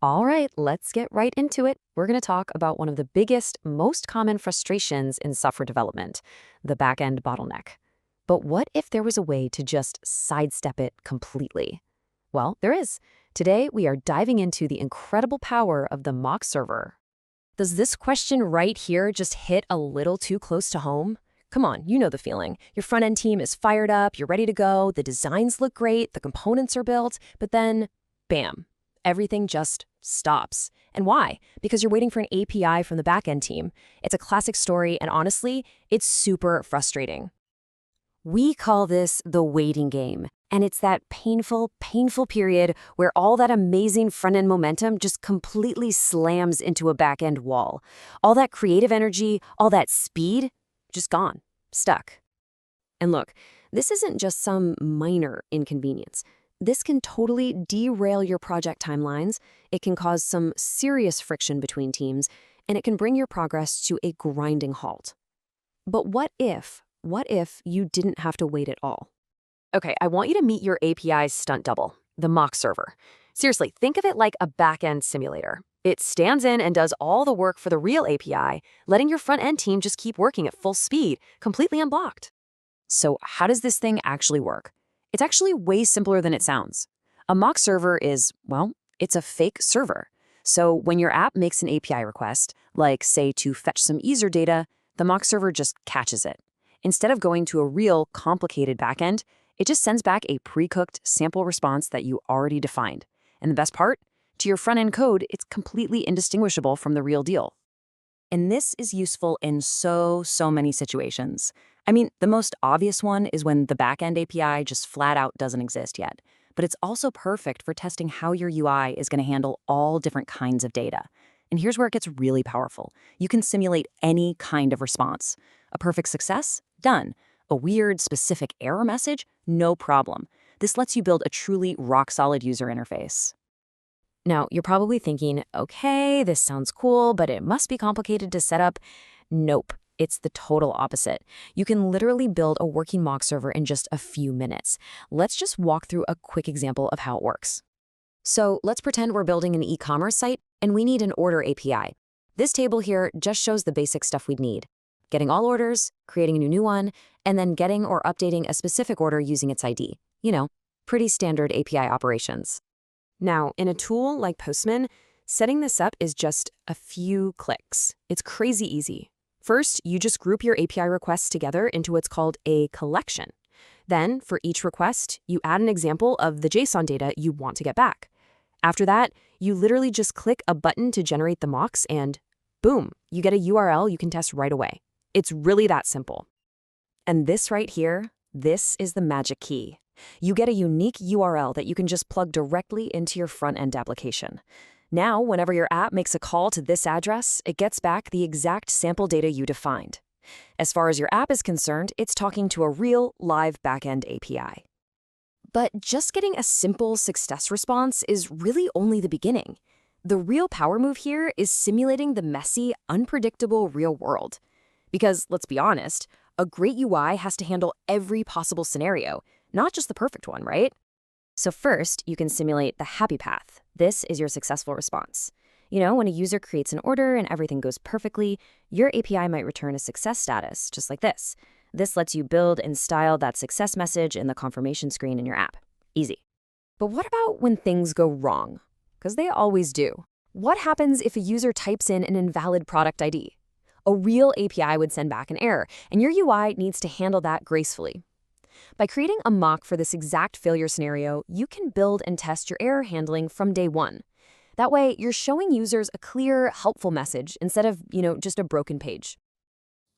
All right, let's get right into it. We're going to talk about one of the biggest, most common frustrations in software development, the back-end bottleneck. But what if there was a way to just sidestep it completely? Well, there is. Today, we are diving into the incredible power of the mock server. Does this question right here just hit a little too close to home? Come on, you know the feeling. Your front-end team is fired up, you're ready to go, the designs look great, the components are built, but then, bam, everything just stops. And why? Because you're waiting for an API from the back-end team. It's a classic story, and honestly, it's super frustrating. We call this the waiting game, and it's that painful period where all that amazing front-end momentum just completely slams into a back-end wall. All that creative energy, all that speed, just gone, stuck. And look, this isn't just some minor inconvenience. This can totally derail your project timelines, it can cause some serious friction between teams, and it can bring your progress to a grinding halt. But what if you didn't have to wait at all? Okay, I want you to meet your API's stunt double, the mock server. Seriously, think of it like a back-end simulator. It stands in and does all the work for the real API, letting your front-end team just keep working at full speed, completely unblocked. So how does this thing actually work? It's actually way simpler than it sounds. A mock server is, well, it's a fake server. So when your app makes an API request, like say to fetch some user data, the mock server just catches it. Instead of going to a real, complicated backend, it just sends back a pre-cooked sample response that you already defined. And the best part? To your front-end code, it's completely indistinguishable from the real deal. And this is useful in so many situations. I mean, the most obvious one is when the backend API just flat out doesn't exist yet. But it's also perfect for testing how your UI is going to handle all different kinds of data. And here's where it gets really powerful. You can simulate any kind of response. A perfect success? Done. A weird, specific error message? No problem. This lets you build a truly rock-solid user interface. Now, you're probably thinking, okay, this sounds cool, but it must be complicated to set up. Nope, it's the total opposite. You can literally build a working mock server in just a few minutes. Let's just walk through a quick example of how it works. So let's pretend we're building an e-commerce site and we need an order API. This table here just shows the basic stuff we'd need. Getting all orders, creating a new one, and then getting or updating a specific order using its ID. You know, pretty standard API operations. Now, in a tool like Postman, setting this up is just a few clicks. It's crazy easy. First, you just group your API requests together into what's called a collection. Then, for each request, you add an example of the JSON data you want to get back. After that, you literally just click a button to generate the mocks and boom, you get a URL you can test right away. It's really that simple. And this right here, this is the magic key. You get a unique URL that you can just plug directly into your front-end application. Now, whenever your app makes a call to this address, it gets back the exact sample data you defined. As far as your app is concerned, it's talking to a real, live backend API. But just getting a simple success response is really only the beginning. The real power move here is simulating the messy, unpredictable real world. Because, let's be honest, a great UI has to handle every possible scenario, not just the perfect one, right? So first, you can simulate the happy path. This is your successful response. You know, when a user creates an order and everything goes perfectly, your API might return a success status, just like this. This lets you build and style that success message in the confirmation screen in your app. Easy. But what about when things go wrong? Because they always do. What happens if a user types in an invalid product ID? A real API would send back an error, and your UI needs to handle that gracefully. By creating a mock for this exact failure scenario, you can build and test your error handling from day one. That way, you're showing users a clear, helpful message instead of, just a broken page.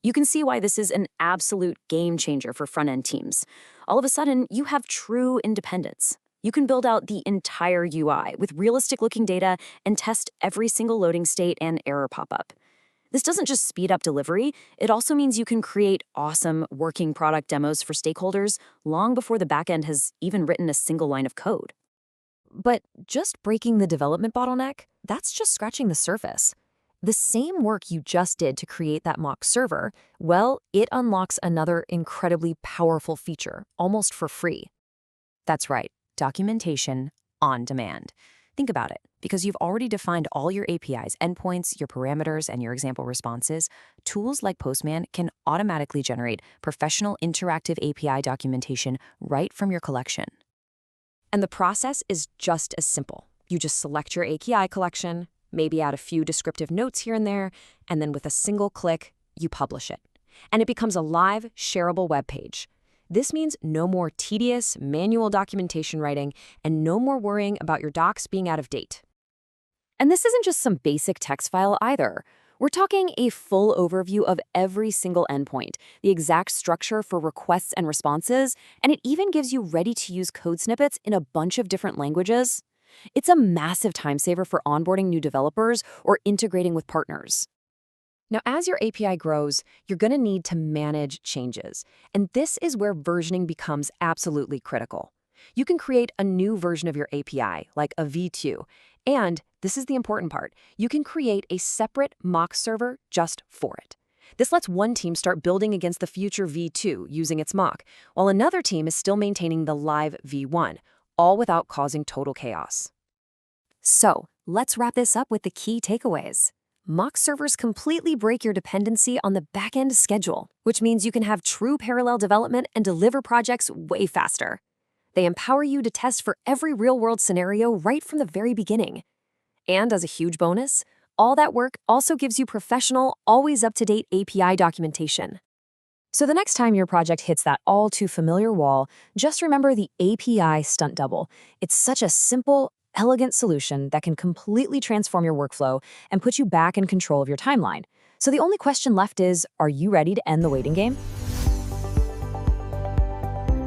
You can see why this is an absolute game changer for front-end teams. All of a sudden, you have true independence. You can build out the entire UI with realistic-looking data and test every single loading state and error pop-up. This doesn't just speed up delivery, it also means you can create awesome working product demos for stakeholders long before the backend has even written a single line of code. But just breaking the development bottleneck, that's just scratching the surface. The same work you just did to create that mock server, well, it unlocks another incredibly powerful feature, almost for free. That's right, documentation on demand. Think about it. Because you've already defined all your APIs, endpoints, your parameters, and your example responses, tools like Postman can automatically generate professional interactive API documentation right from your collection. And the process is just as simple. You just select your API collection, maybe add a few descriptive notes here and there, and then with a single click, you publish it. And it becomes a live, shareable web page. This means no more tedious, manual documentation writing and no more worrying about your docs being out of date. And this isn't just some basic text file either. We're talking a full overview of every single endpoint, the exact structure for requests and responses, and it even gives you ready-to-use code snippets in a bunch of different languages. It's a massive time saver for onboarding new developers or integrating with partners. Now, as your API grows, you're going to need to manage changes. And this is where versioning becomes absolutely critical. You can create a new version of your API, like a V2. And this is the important part. You can create a separate mock server just for it. This lets one team start building against the future V2 using its mock, while another team is still maintaining the live V1, all without causing total chaos. So, let's wrap this up with the key takeaways. Mock servers completely break your dependency on the backend schedule, which means you can have true parallel development and deliver projects way faster. They empower you to test for every real-world scenario right from the very beginning. And as a huge bonus, all that work also gives you professional, always up-to-date API documentation. So the next time your project hits that all-too-familiar wall, just remember the API stunt double. It's such a simple, elegant solution that can completely transform your workflow and put you back in control of your timeline. So the only question left is, are you ready to end the waiting game?